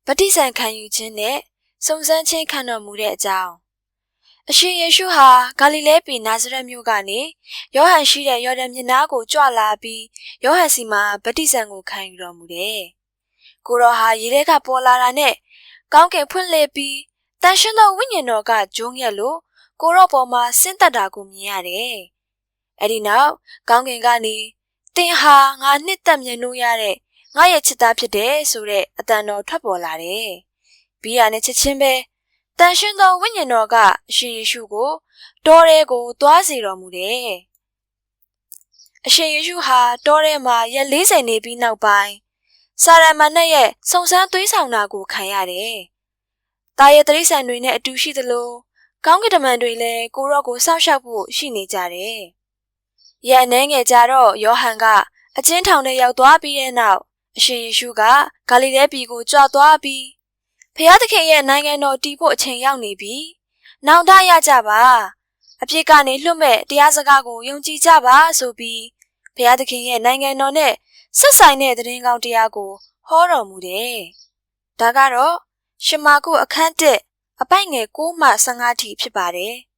ဗတ္တိဇံခံယူခြင်းနဲ့စုံစမ်းခြင်းခံတော်မူတဲ့အကြောင်းအရှင်ယေရှုဟာဂါလိလဲပြည်နာဇရက်မြို့ကနေယောဟန်ရှိတဲ့ယော်ဒန်မြစ်နားကိုကြွလာပြီးယောဟန်စီမှာဗတ္တိဇံကိုခံယူတော်မူတယ်။ကိုတော်ဟာရေထဲကပေါ်လာတာနဲ့ကောင်းကင်ဖွင့်လှစ်ပြီးတန်ရှင်းသောဝိညာဉ်တော်ကဂျုံးရက်လို့ကိုတော်ပေါ်မှာဆင်းသက်တာကိုမြင်ရတယ်။အဲဒီနောက်ကောင်းကင်ကနေသင်ဟာငါနှစ်သက်မြတ်နိုးရတဲ့ငါရဲ့ချစ်သားဖြစ်တယ်ဆိုတဲ့အတန်တော်ထွက်ပေါ်လာတယ်။ပြီးရတဲ့ချက်ချင်းပဲတန်ရှင်းသောဝိညာဉ်တော်ကအရှင်ယေရှုကိုတောထဲကိုသွားစေတော်မူတယ်။အရှင်ယေရှုဟာတောထဲမှာရက်40နေပြီးနောက်ပိုင်းစာရမဏေရဲ့စုံစမ်းသွေးဆောင်တာကိုခံရတယ်။တာရဲ့တိရစ္ဆာန်တွေနဲ့အတူရှိသလိုကောင်းကင်တမန်တွေလည်းကိုရော့ကိုစောင့်ရှောက်ဖို့ရှိနေကြတယ်။ရက်နှဲငယ်ကြတော့ယောဟန်ကအကျဉ်းထောင်ထဲရောက်သွားပြီးတဲ့နောက်အရှင်ယေရှုကဂါလိလဲပြည်ကိုကြွသွားပြီးဖျားသခင်ရဲ့နိုင်ငံတော်တည်ဖို့အချိန်ရောက်နေပြီ။နောင်တရကြပါ။အပြစ်ကနေလွတ်မဲ့တရားစကားကိုယုံကြည်ကြပါဆိုပြီးဖျားသခင်ရဲ့နိုင်ငံတော်နဲ့ဆက်ဆိုင်တဲ့သတင်းကောင်းတရားကိုဟောတော်မူတယ်။ဒါကတော့ရှမာကုအခန်း1အပိုက်ငယ်6မှ15ထိဖြစ်ပါတယ်။